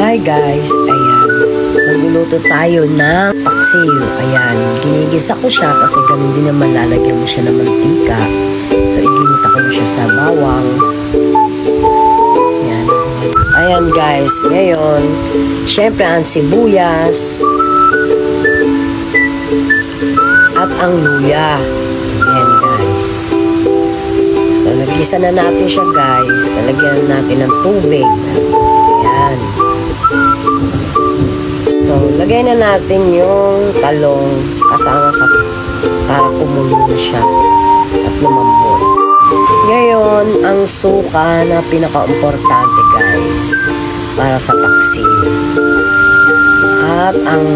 Hi guys, ayan. Magluluto tayo ng paksiw. Ayan, ginigisa ko siya kasi ganun din naman lalagyan mo siya ng mantika. So, iginisa ko na siya sa bawang. Ayan. Ayan guys, ngayon, syempre ang sibuyas at ang luya. Ayan guys. So, nagisa na natin siya guys. Lalagyan natin ng tubig. Ayan. So, lagay na natin yung talong kasama sa para kumulo na siya at lumambot. Ngayon, ang suka na pinaka-importante guys para sa paksiw. At ang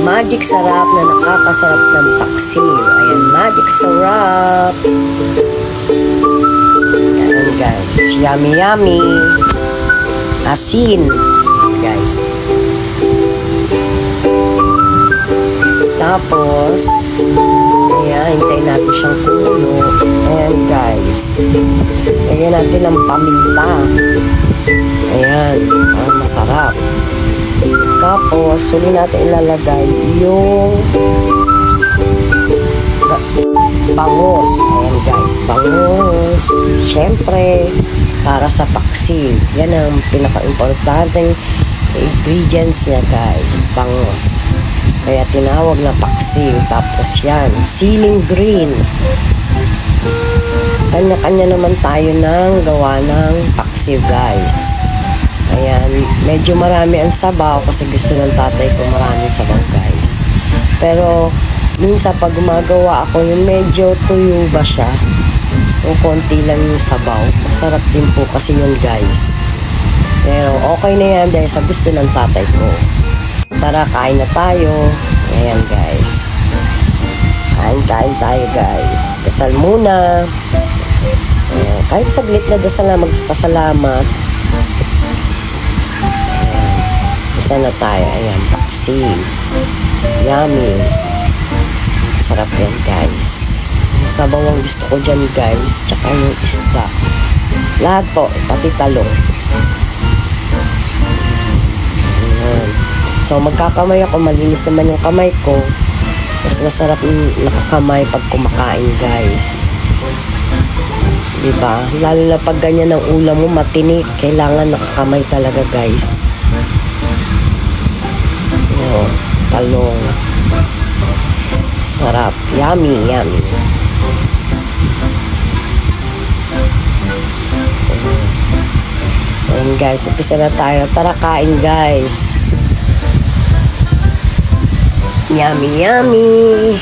magic sarap na nakakasarap ng paksiw. Ayan, magic sarap. Ayan guys, yummy yummy. Asin guys. Tapos, ayan, hintayin natin siyang kumulo. Ayan guys. Ayan natin ang paminta. Ayan, masarap. Tapos, huli natin ilalagay yung bangus. Ayan guys, bangus. Siyempre, para sa paksiw. Yan ang pinaka-importanteng ingredients niya guys, bangus. Kaya tinawag na paksiw. Tapos yan, ceiling green. Kanya-kanya naman tayo ng gawa ng paksiw guys. Ayan, medyo marami ang sabaw kasi gusto ng tatay ko maraming sabaw guys. Pero minsan pag gumagawa ako yung medyo tuyo ba siya, o konti lang yung sabaw, masarap din po kasi yun guys. Pero okay na yan dahil sa gusto ng tatay ko. Tara, kain na tayo. Ayan guys. Kain tayo guys. Dasal muna. Ayan. Kahit saglit na dasal na magpasalamat. Ayan. Isa na tayo. Ayan, paksiw. Yummy. Sarap yan guys. Yung sabaw ang gusto ko dyan guys. Tsaka yung isda. Lahat po, pati talong. So, magkakamay ako. Malinis naman yung kamay ko. Mas masarap nakakamay pag kumakain, guys. Diba? Lalo na pag ganyan ang ulam mo, matinik. Kailangan nakakamay talaga, guys. O, talong. Sarap. Yummy, yummy. Ayan, guys. Umpisa na tayo. Tara, kain, guys. Yummy, yummy.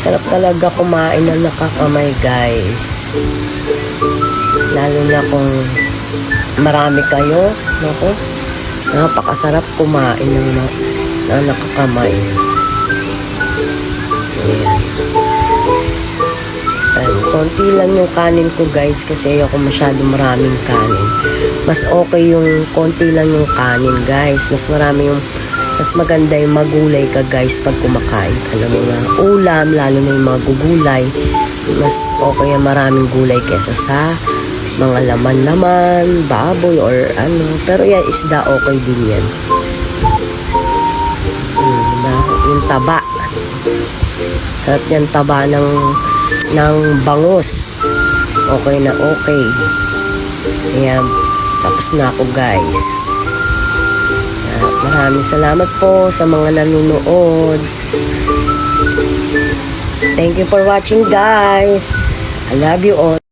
Sarap talaga kumain ng nakakamay, guys. Lalo na kung marami kayo. Naku, napakasarap kumain ng nakakamay. Ayan. Konti lang yung kanin ko, guys, kasi ayoko masyado maraming kanin. Mas okay yung konti lang yung kanin, guys. Mas maganda yung magulay ka guys pag kumakain ka ng mga ulam, lalo na yung mga gugulay. Mas okay yung maraming gulay kesa sa mga laman-laman, baboy or ano. Pero yan, isda okay din yan. Yung taba. Sarap yan taba ng bangus. Okay na okay. Ayan, tapos na ako guys. Maraming salamat po sa mga nanonood. Thank you for watching guys. I love you all.